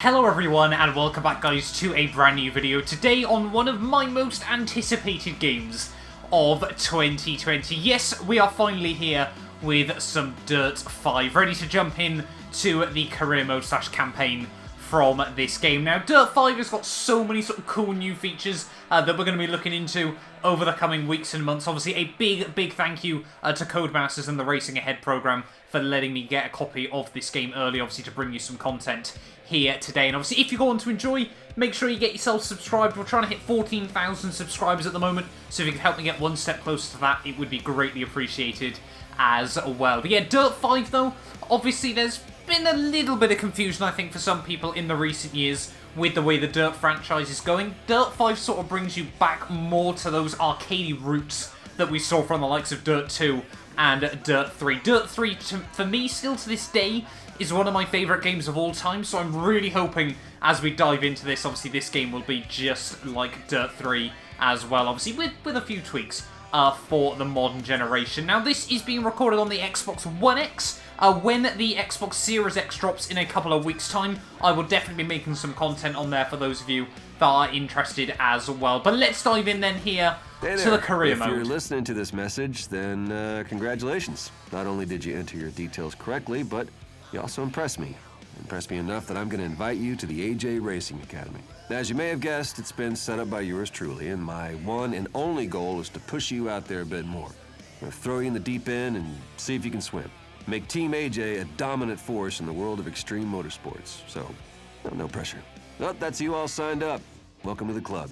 Hello everyone and welcome back guys to a brand new video today on one of my most anticipated games of 2020. Yes, we are finally here with some DiRT 5, ready to jump in to the career mode / campaign from this game. Now, DiRT 5 has got so many sort of cool new features that we're going to be looking into over the coming weeks and months. Obviously, a big thank you to Codemasters and the Racing Ahead program for letting me get a copy of this game early, obviously, to bring you some content here today. And obviously, if you go on to enjoy, make sure you get yourself subscribed. We're trying to hit 14,000 subscribers at the moment, so if you could help me get one step closer to that, it would be greatly appreciated as well. But yeah, DiRT 5 though, obviously there's been a little bit of confusion, I think, for some people in the recent years with the way the DiRT franchise is going. DiRT 5 sort of brings you back more to those arcadey roots that we saw from the likes of DiRT 2 and DiRT 3. DiRT 3, for me, still to this day, is one of my favourite games of all time, so I'm really hoping as we dive into this, obviously this game will be just like DiRT 3 as well, obviously with a few tweaks for the modern generation. Now, this is being recorded on the Xbox One X. When the Xbox Series X drops in a couple of weeks' time, I will definitely be making some content on there for those of you that are interested as well. But let's dive in then here to the career mode. If you're listening to this message, then congratulations. Not only did you enter your details correctly, but you also impressed me. Impressed me enough that I'm going to invite you to the AJ Racing Academy. Now, as you may have guessed, it's been set up by yours truly, and my one and only goal is to push you out there a bit more. I'm going to throw you in the deep end and see if you can swim. Make Team AJ a dominant force in the world of extreme motorsports. So, no pressure. Oh, that's you all signed up. Welcome to the club.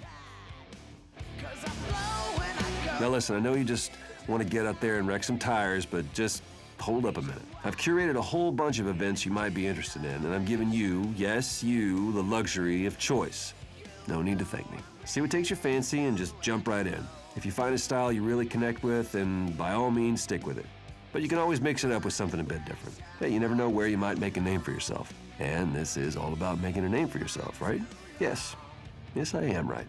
Now listen, I know you just want to get out there and wreck some tires, but just hold up a minute. I've curated a whole bunch of events you might be interested in, and I'm giving you, yes, you, the luxury of choice. No need to thank me. See what takes your fancy and just jump right in. If you find a style you really connect with, then by all means, stick with it. But you can always mix it up with something a bit different. Hey, you never know where you might make a name for yourself. And this is all about making a name for yourself, right? Yes. Yes, I am right.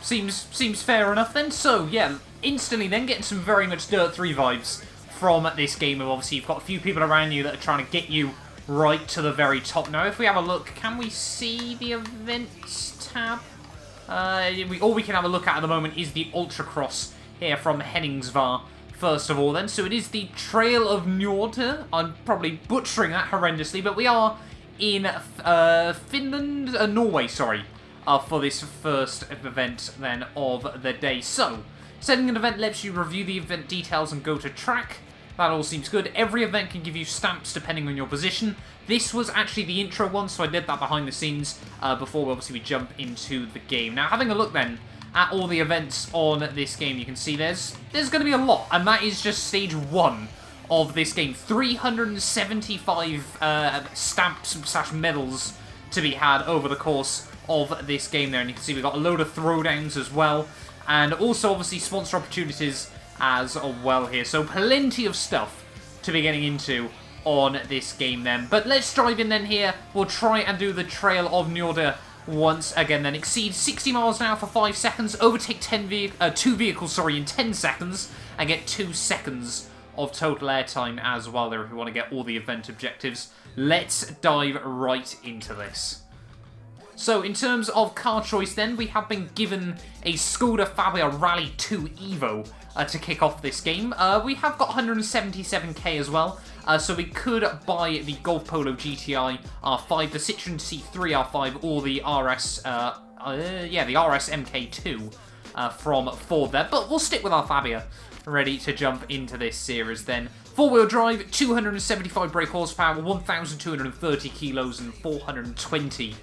Seems fair enough then. So, yeah, instantly then getting some very much DiRT 3 vibes from this game. Obviously, you've got a few people around you that are trying to get you right to the very top. Now, if we have a look, can we see the events tab? All we can have a look at the moment is the Ultracross here from Henningsvar, first of all then. So it is the Trail of Njord. I'm probably butchering that horrendously, but we are in Finland, Norway, sorry, for this first event then of the day. So, setting an event lets you review the event details and go to track. That all seems good. Every event can give you stamps depending on your position. This was actually the intro one, so I did that behind the scenes before obviously we jump into the game. Now, having a look then at all the events on this game, you can see there's going to be a lot, and that is just stage 1 of this game. 375 stamps / medals to be had over the course of this game there, and you can see we've got a load of throwdowns as well, and also obviously sponsor opportunities as well here. So plenty of stuff to be getting into on this game then. But let's dive in then here. We'll try and do the Trail of Njord once again then. Exceed 60 miles an hour for 5 seconds, overtake 2 vehicles in 10 seconds, and get 2 seconds of total airtime as well there if you want to get all the event objectives. Let's dive right into this. So, in terms of car choice then, we have been given a Skoda Fabia Rally 2 Evo to kick off this game. We have got 177k as well, so we could buy the Golf Polo GTI R5, the Citroen C3 R5, or the RS, the RS MK2 from Ford there. But we'll stick with our Fabia, ready to jump into this series then. 4-wheel drive, 275 brake horsepower, 1,230 kilos, and 420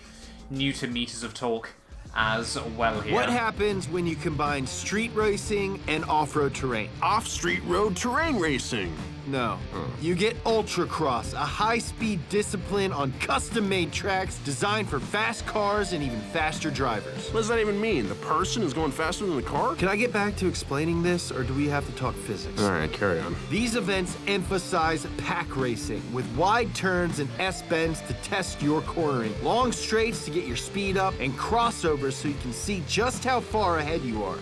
Newton meters of torque as well here. What happens when you combine street racing and off-road terrain? Off-street road terrain racing. No. You get Ultracross, a high-speed discipline on custom-made tracks designed for fast cars and even faster drivers. What does that even mean? The person is going faster than the car? Can I get back to explaining this, or do we have to talk physics? All right, carry on. These events emphasize pack racing, with wide turns and S-bends to test your cornering, long straights to get your speed up, and crossovers so you can see just how far ahead you are.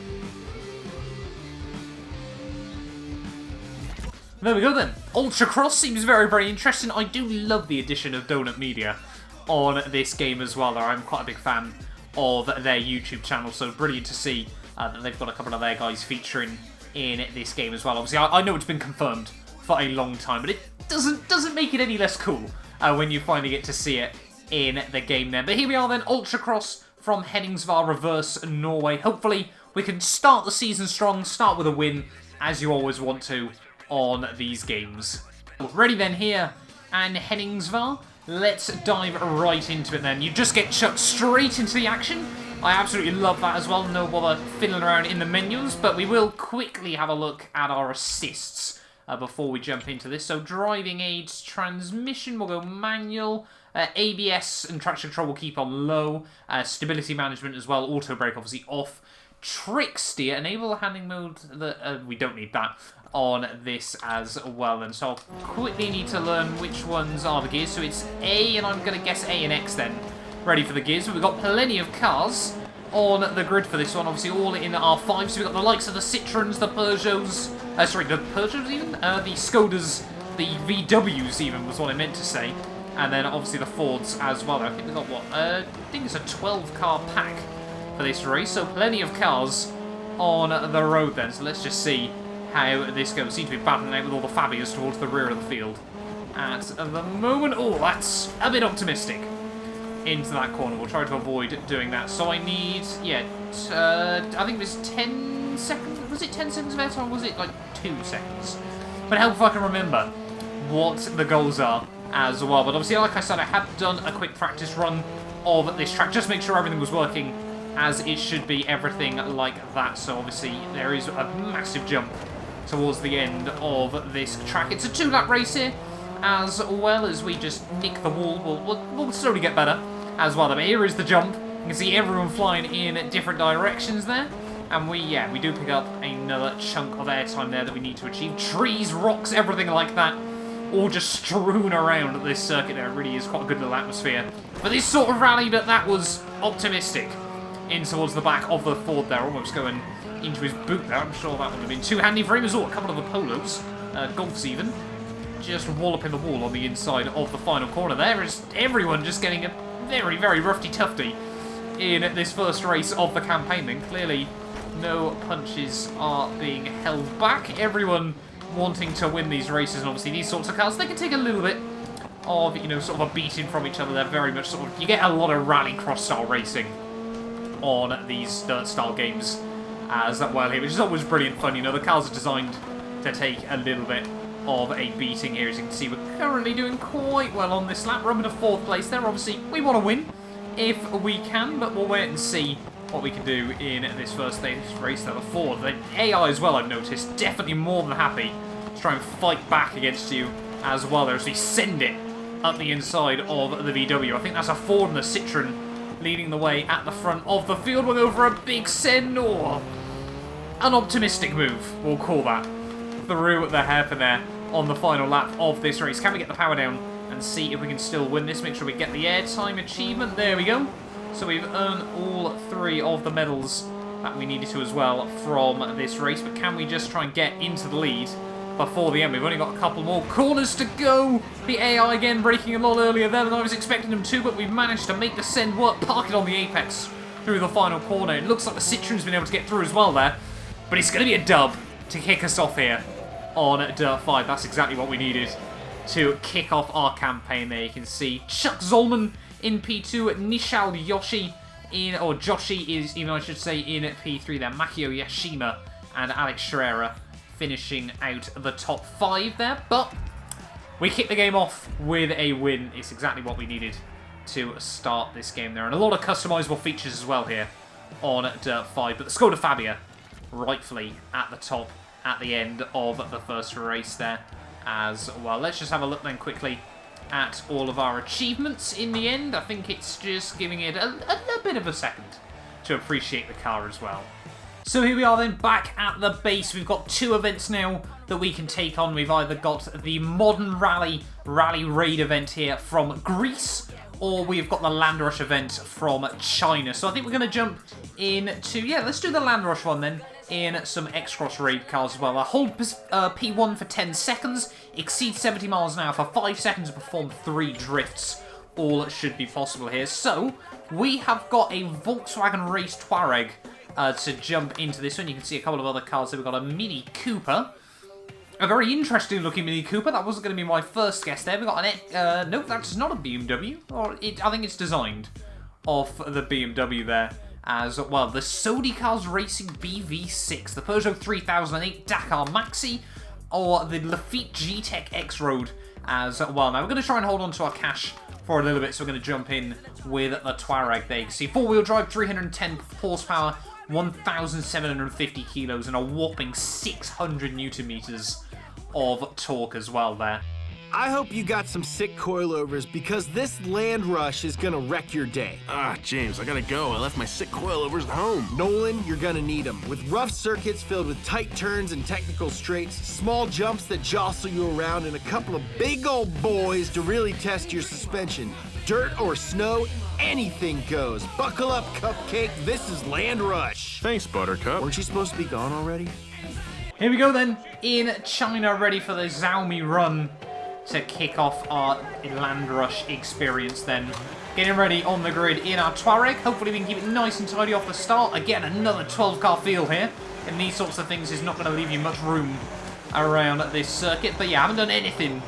There we go then. Ultra Cross seems very, very interesting. I do love the addition of Donut Media on this game as well. I'm quite a big fan of their YouTube channel, so brilliant to see that they've got a couple of their guys featuring in this game as well. Obviously, I know it's been confirmed for a long time, but it doesn't make it any less cool when you finally get to see it in the game there. But here we are then, Ultra Cross from Henningsvar Reverse Norway. Hopefully, we can start the season strong, start with a win, as you always want to on these games. Ready then here, and Henningsvar. Let's dive right into it then. You just get chucked straight into the action. I absolutely love that as well. No bother fiddling around in the menus, but we will quickly have a look at our assists before we jump into this. So driving aids, transmission will go manual. ABS and traction control will keep on low. Stability management as well. Auto brake obviously off. Trick steer, enable the handling mode. We don't need that on this as well. And so I'll quickly need to learn which ones are the gears. So it's A, and I'm going to guess A and X then. Ready for the gears. We've got plenty of cars on the grid for this one. Obviously all in R5. So we've got the likes of the Citroens, the Peugeots. The Peugeots even? The Skodas, the VWs even was what I meant to say. And then obviously the Fords as well. I think we've got what? I think it's a 12-car pack for this race. So plenty of cars on the road then. So let's just see how this goes. Seems to be battling out with all the Fabias towards the rear of the field at the moment. Oh, that's a bit optimistic. Into that corner. We'll try to avoid doing that. So I need, I think it was 10 seconds. Was it 10 seconds of airtime, or was it like 2 seconds? But help if I can remember what the goals are as well. But obviously, like I said, I had done a quick practice run of this track. Just make sure everything was working as it should be, everything like that. So obviously, there is a massive jump towards the end of this track. It's a 2-lap race here, as well as we just nick the wall. We'll slowly get better as well. But here is the jump. You can see everyone flying in different directions there. And we do pick up another chunk of airtime there that we need to achieve. Trees, rocks, everything like that, all just strewn around this circuit there. It really is quite a good little atmosphere for this sort of rally, but that was optimistic. In towards the back of the Ford there, almost going into his boot there. I'm sure that would have been too handy for him as well. A couple of the Polos, Golfs even, just walloping the wall on the inside of the final corner. There is everyone just getting a very, very roughy-tufty in this first race of the campaign then. Clearly, no punches are being held back. Everyone wanting to win these races, and obviously these sorts of cars, they can take a little bit of, sort of a beating from each other. They're very much sort of, you get a lot of rallycross-style racing on these dirt-style games as well here, which is always brilliant fun. The cars are designed to take a little bit of a beating here. As you can see, we're currently doing quite well on this lap. We're up into 4th place there. Obviously, we want to win if we can, but we'll wait and see what we can do in this first race there. The Ford, the AI as well, I've noticed, definitely more than happy to try and fight back against you as well. As we send it up the inside of the VW. I think that's a Ford and a Citroen leading the way at the front of the field. We'll go for a big send, or an optimistic move, we'll call that, through the hairpin there on the final lap of this race. Can we get the power down and see if we can still win this? Make sure we get the airtime achievement. There we go. So we've earned all 3 of the medals that we needed to as well from this race. But can we just try and get into the lead before the end? We've only got a couple more corners to go. The AI again braking a lot earlier there than I was expecting them to, but we've managed to make the send work, park it on the apex through the final corner. It looks like the Citroen's been able to get through as well there, but it's going to be a dub to kick us off here on Dirt 5. That's exactly what we needed to kick off our campaign there. You can see Chuck Zolman in P2, Nishal Yoshi in, or Joshi is, even I should say, in P3 there. Makio Yashima and Alex Schreier finishing out the top 5 there, but we kick the game off with a win. It's exactly what we needed to start this game there, and a lot of customizable features as well here on Dirt 5, but the Skoda Fabia rightfully at the top at the end of the first race there as well. Let's just have a look then quickly at all of our achievements in the end. I think it's just giving it a bit of a second to appreciate the car as well. So here we are then, back at the base. We've got 2 events now that we can take on. We've either got the Modern Rally Raid event here from Greece, or we've got the Land Rush event from China. So I think we're going to jump into, let's do the Land Rush one then. in some X-Cross raid cars as well. Hold P1 for 10 seconds, exceed 70 miles an hour for 5 seconds, and perform 3 drifts. All should be possible here. So, we have got a Volkswagen Race Touareg to jump into this one. You can see a couple of other cars here. We've got a Mini Cooper. A very interesting looking Mini Cooper. That wasn't going to be my first guess there. We've got an... nope, that's not a BMW. I think it's designed off the BMW there as well. The Sodi Cars Racing BV6, the Peugeot 3008 Dakar Maxi, or the Lafitte G-Tech X-Road as well. Now, we're going to try and hold on to our cash for a little bit, so we're going to jump in with the Touareg there. You can see 4-wheel drive, 310 horsepower, 1,750 kilos, and a whopping 600 Newton meters of torque as well there. I hope you got some sick coilovers because this land rush is gonna wreck your day. Ah, James, I gotta go. I left my sick coilovers at home. Nolan, you're gonna need them. With rough circuits filled with tight turns and technical straights, small jumps that jostle you around, and a couple of big old boys to really test your suspension. Dirt or snow, anything goes. Buckle up, Cupcake. This is Land Rush. Thanks, Buttercup. Weren't you supposed to be gone already? Here we go then, in China, ready for the Xiaomi run to kick off our Land Rush experience then. Getting ready on the grid in our Touareg. Hopefully we can keep it nice and tidy off the start. Again, another 12-car field here. And these sorts of things is not going to leave you much room around this circuit. But yeah, I haven't done anything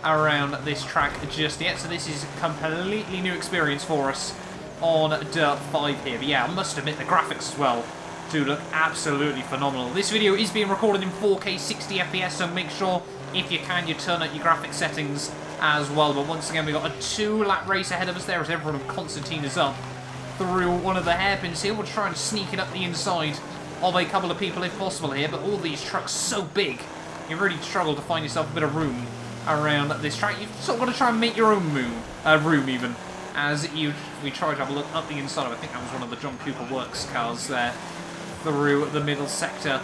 around this track just yet. So this is a completely new experience for us on Dirt 5 here. But yeah, I must admit the graphics as well do look absolutely phenomenal. This video is being recorded in 4K 60 FPS, so make sure, if you can, you turn up your graphics settings as well. But once again, we've got a 2-lap race ahead of us there as everyone from Constantine is up through one of the hairpins here. We'll try and sneak it up the inside of a couple of people if possible here, but all these trucks so big, you really struggle to find yourself a bit of room around this track. You've sort of got to try and make your own room even, as we try to have a look up the inside of, I think that was one of the John Cooper Works cars there, through the middle sector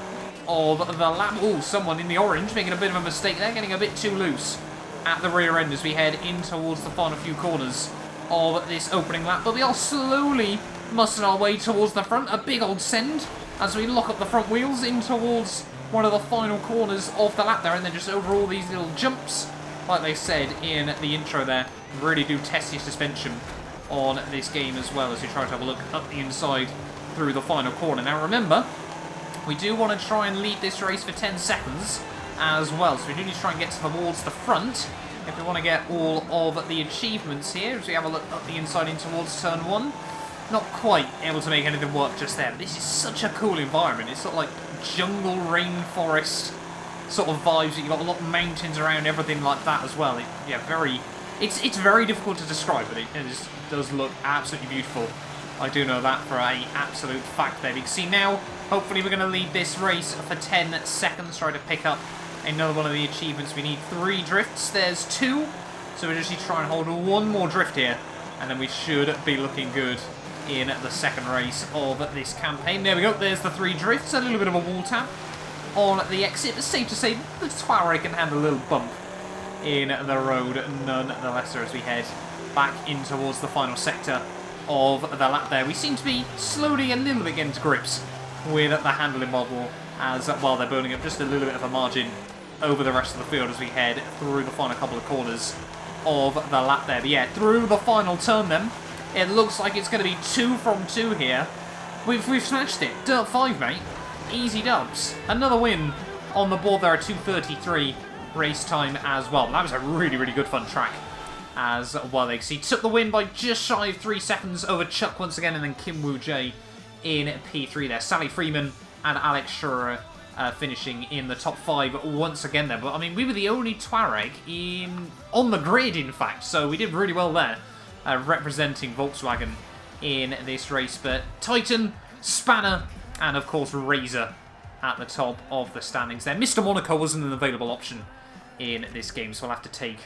of the lap. Oh, someone in the orange making a bit of a mistake there, getting a bit too loose at the rear end as we head in towards the final few corners of this opening lap. But we are slowly mustering our way towards the front. A big old send as we lock up the front wheels in towards one of the final corners of the lap there, and then just over all these little jumps, like they said in the intro there, really do test your suspension on this game as well as you try to have a look up the inside through the final corner. Now remember, we do want to try and lead this race for 10 seconds as well, so we do need to try and get towards the front if we want to get all of the achievements here. As we have a look up the inside in towards turn 1, not quite able to make anything work just there, but this is such a cool environment. It's sort of like jungle, rainforest sort of vibes. You've got a lot of mountains around, everything like that as well. It's very difficult to describe, but it just does look absolutely beautiful. I do know that for an absolute fact there. You can see now, hopefully we're going to lead this race for 10 seconds, try to pick up another one of the achievements. We need 3 drifts, there's 2, so we just need to try and hold 1 more drift here, and then we should be looking good in the second race of this campaign. There we go, there's the 3 drifts, a little bit of a wall tap on the exit, but safe to say the Touareg can handle a little bump in the road nonetheless as we head back in towards the final sector of the lap there. We seem to be slowly a little bit getting to grips with the handling model as well. They're building up just a little bit of a margin over the rest of the field as we head through the final couple of corners of the lap there. But yeah, through the final turn then, it looks like it's going to be 2 from 2 here. We've smashed it. Dirt 5, mate. Easy dubs. Another win on the board there at 2:33 race time as well. That was a really, really good fun track as well. He took the win by just shy of 3 seconds over Chuck once again, and then Kim Woo Jae in P3 there. Sally Freeman and Alex Schurer finishing in the top 5 once again there. But I mean, we were the only Touareg on the grid, in fact, so we did really well there, representing Volkswagen in this race. But Titan, Spanner, and of course Razor at the top of the standings there. Mr. Monaco wasn't an available option in this game, so we'll have to take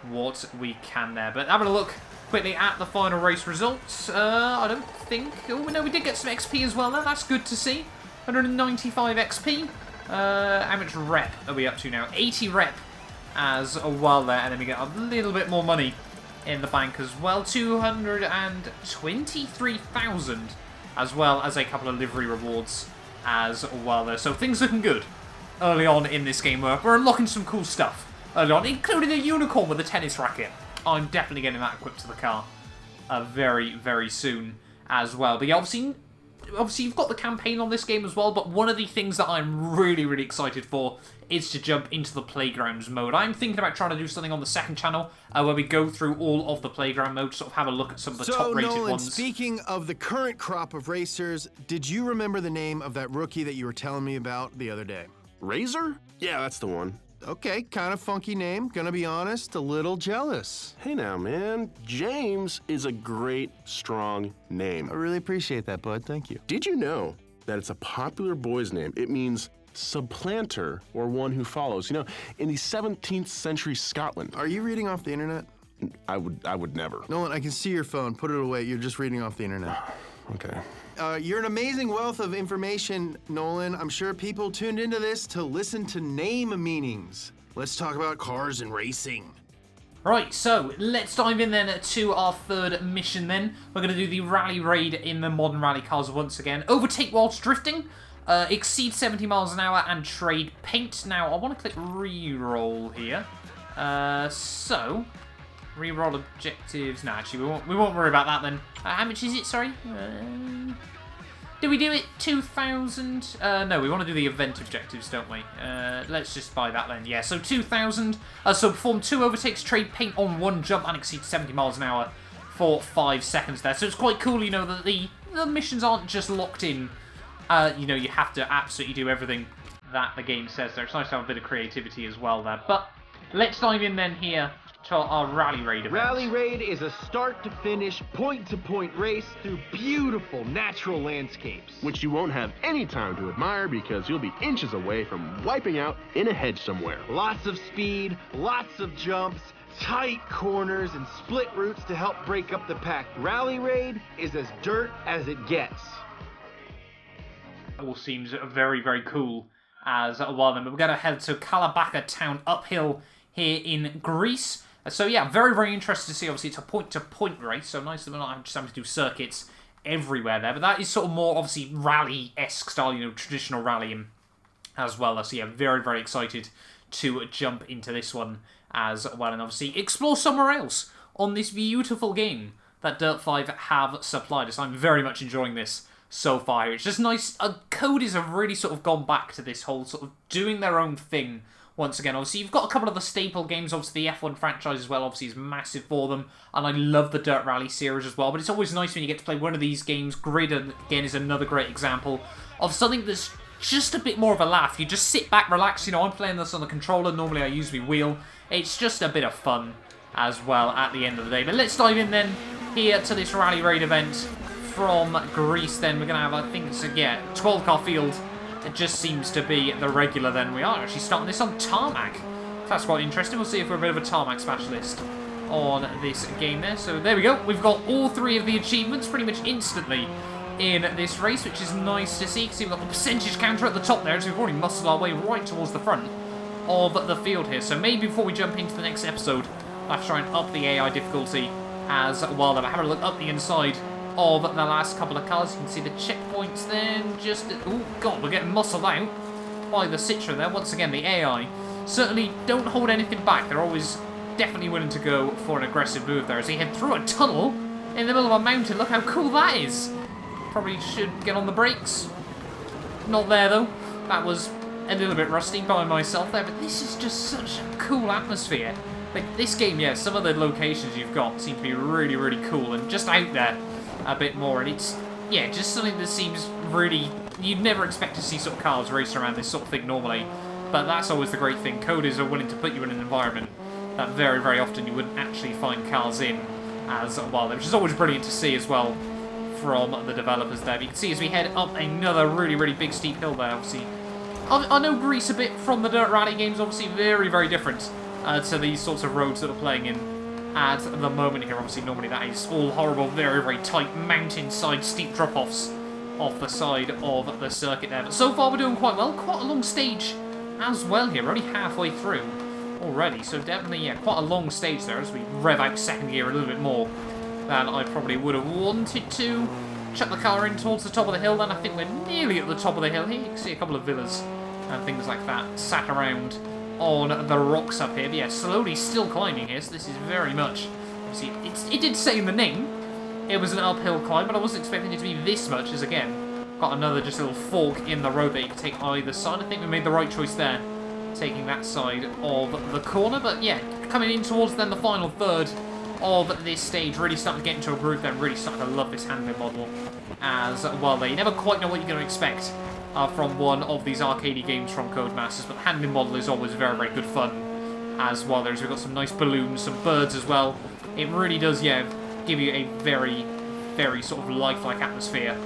what we can there. But having a look quickly at the final race results, I don't think... Oh, no, we did get some XP as well there. That's good to see. 195 XP. How much rep are we up to now? 80 rep as well there. And then we get a little bit more money in the bank as well. 223,000, as well as a couple of livery rewards as well there. So things looking good early on in this game. We're unlocking some cool stuff early on, including a unicorn with a tennis racket. I'm definitely getting that equipped to the car very, very soon as well. But yeah, obviously you've got the campaign on this game as well, but one of the things that I'm really, really excited for is to jump into the Playgrounds mode. I'm thinking about trying to do something on the second channel where we go through all of the Playground modes, sort of have a look at some of the top-rated Nolan, ones. Speaking of the current crop of racers, did you remember the name of that rookie that you were telling me about the other day? Razor? Yeah, that's the one. Okay, kind of funky name. Gonna be honest, a little jealous. Hey now, man. James is a great, strong name. I really appreciate that, bud. Thank you. Did you know that it's a popular boy's name? It means supplanter, or one who follows. You know, in the 17th century Scotland. Are you reading off the internet? I would never. Nolan, I can see your phone. Put it away. You're just reading off the internet. Okay. You're an amazing wealth of information, Nolan. I'm sure people tuned into this to listen to name meanings. Let's talk about cars and racing. Right, so let's dive in then to our third mission then. We're going to do the rally raid in the modern rally cars once again. Overtake whilst drifting, exceed 70 miles an hour, and trade paint. Now, I want to click reroll here. So, reroll objectives. No, actually, we won't worry about that then. How much is it, sorry? Do we do it 2,000? No, we want to do the event objectives, don't we? Let's just buy that then. Yeah, so 2,000. So perform 2 overtakes, trade paint on 1 jump, and exceed 70 miles an hour for 5 seconds there. So it's quite cool, you know, that the missions aren't just locked in. You know, you have to absolutely do everything that the game says there. It's nice to have a bit of creativity as well there. But let's dive in then here to our Rally Raid event. Rally Raid is a start-to-finish, point-to-point race through beautiful natural landscapes. Which you won't have any time to admire because you'll be inches away from wiping out in a hedge somewhere. Lots of speed, lots of jumps, tight corners, and split routes to help break up the pack. Rally Raid is as dirt as it gets. All seems very, very cool as well. Then we're going to head to Kalabaka town uphill here in Greece. So yeah, very, very interested to see. Obviously, it's a point-to-point race, so nice that we're not just having to do circuits everywhere there. But that is sort of more, obviously, rally-esque style, you know, traditional rallying as well. So yeah, very, very excited to jump into this one as well. And obviously, explore somewhere else on this beautiful game that Dirt 5 have supplied us. I'm very much enjoying this so far. It's just nice. Coders have really sort of gone back to this whole sort of doing their own thing once again. Obviously, you've got a couple of the staple games. Obviously, the F1 franchise as well, obviously, is massive for them. And I love the Dirt Rally series as well. But it's always nice when you get to play one of these games. Grid, again, is another great example of something that's just a bit more of a laugh. You just sit back, relax. You know, I'm playing this on the controller. Normally, I use my wheel. It's just a bit of fun as well at the end of the day. But let's dive in then here to this Rally Raid event from Greece then. We're going to have, I think it's a 12-car field. It just seems to be the regular then. We are actually starting this on tarmac. That's quite interesting. We'll see if we're a bit of a tarmac specialist on this game there. So there we go. We've got all 3 of the achievements pretty much instantly in this race, which is nice to see. You can see we've got the percentage counter at the top there, so we've already muscled our way right towards the front of the field here. So maybe before we jump into the next episode, I'll have to try and up the AI difficulty as well. Then have a look up the inside of the last couple of cars. You can see the checkpoints then. Oh god, we're getting muscled out by the Citra there. Once again, the AI certainly don't hold anything back. They're always definitely willing to go for an aggressive move there as he head through a tunnel in the middle of a mountain. Look how cool that is. Probably should get on the brakes. Not there though. That was a little bit rusty by myself there, but this is just such a cool atmosphere. Like this game, yeah, some of the locations you've got seem to be really, really cool and just out there a bit more, and it's, yeah, just something that seems really, you'd never expect to see sort of cars racing around this sort of thing normally, but that's always the great thing. Coders are willing to put you in an environment that very, very often you wouldn't actually find cars in as well, which is always brilliant to see as well from the developers there. But you can see as we head up another really, really big steep hill there, obviously. I know Greece a bit from the Dirt Rally games, obviously very, very different to these sorts of roads that we're playing in at the moment here. Obviously, normally that is all horrible, very, very tight mountainside steep drop-offs off the side of the circuit there. But so far, we're doing quite well. Quite a long stage as well here. We're only halfway through already, so definitely, yeah, quite a long stage there as we rev out second gear a little bit more than I probably would have wanted to. chuck the car in towards the top of the hill, then I think we're nearly at the top of the hill here. You can see a couple of villas and things like that sat around on the rocks up here. But yeah, slowly still climbing here, so this is very much... Obviously, it did say in the name it was an uphill climb, but I wasn't expecting it to be this much, as again, got another just little fork in the road that you can take either side. I think we made the right choice there, taking that side of the corner. But yeah, coming in towards then the final third of this stage, really starting to get into a groove then, really starting to love this handling model as well. There, you never quite know what you're going to expect from one of these arcadey games from Codemasters, but the handling model is always very, very good fun as well. We've got some nice balloons, some birds as well. It really does, yeah, give you a very, very sort of lifelike atmosphere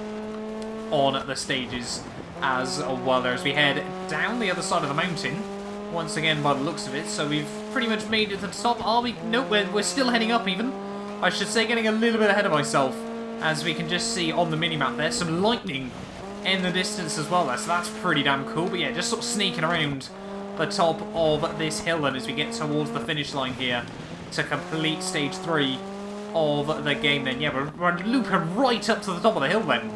on the stages as well there, as we head down the other side of the mountain once again by the looks of it. So we've pretty much made it to the top. Are we? Nope, we're still heading up even. I should say, getting a little bit ahead of myself, as we can just see on the minimap there, some lightning in the distance as well there, so that's pretty damn cool. But yeah, just sort of sneaking around the top of this hill then as we get towards the finish line here to complete stage 3 of the game then. Yeah, we're looping right up to the top of the hill then,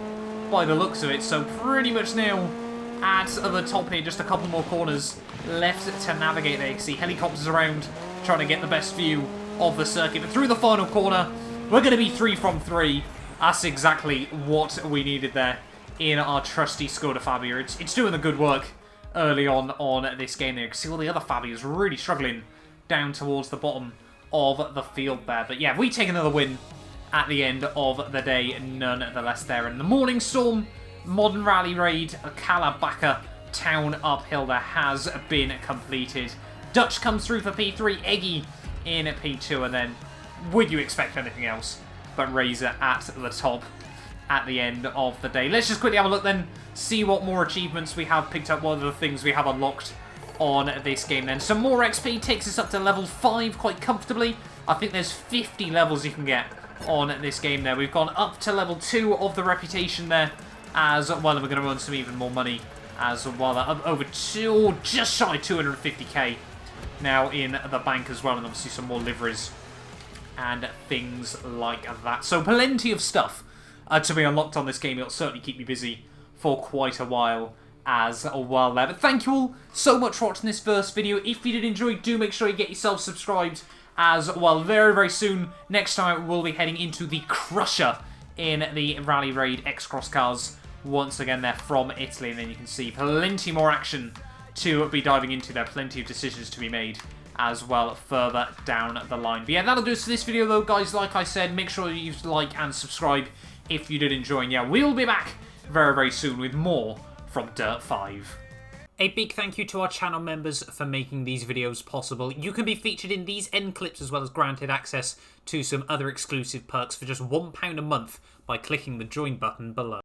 by the looks of it. So pretty much now at the top here, just a couple more corners left to navigate there. You can see helicopters around trying to get the best view of the circuit. But through the final corner, we're going to be 3 from 3. That's exactly what we needed there in our trusty Skoda Fabia. It's doing the good work early on this game there. You can see all the other Fabias really struggling down towards the bottom of the field there. But yeah, we take another win at the end of the day nonetheless there. And the Morning Storm Modern Rally Raid Kalabaka Town uphill there has been completed. Dutch comes through for P3, Eggy in P2, and then would you expect anything else but Razor at the top at the end of the day. Let's just quickly have a look then, see what more achievements we have picked up, what are the things we have unlocked on this game then. Some more XP takes us up to level 5 quite comfortably. I think there's 50 levels you can get on this game there. We've gone up to level 2 of the reputation there as well, and we're going to earn some even more money as well. Over just shy 250k now in the bank as well, and obviously some more liveries and things like that. So plenty of stuff to be unlocked on this game. It'll certainly keep me busy for quite a while as well there. But thank you all so much for watching this first video. If you did enjoy, do make sure you get yourself subscribed as well. Very, very soon, next time we'll be heading into the Crusher in the Rally Raid X-Cross cars once again there from Italy, and then you can see plenty more action to be diving into there, plenty of decisions to be made as well further down the line. But yeah, that'll do it for this video though, guys. Like I said, make sure you like and subscribe if you did enjoy, and yeah, we'll be back very, very soon with more from Dirt 5. A big thank you to our channel members for making these videos possible. You can be featured in these end clips as well as granted access to some other exclusive perks for just £1 a month by clicking the join button below.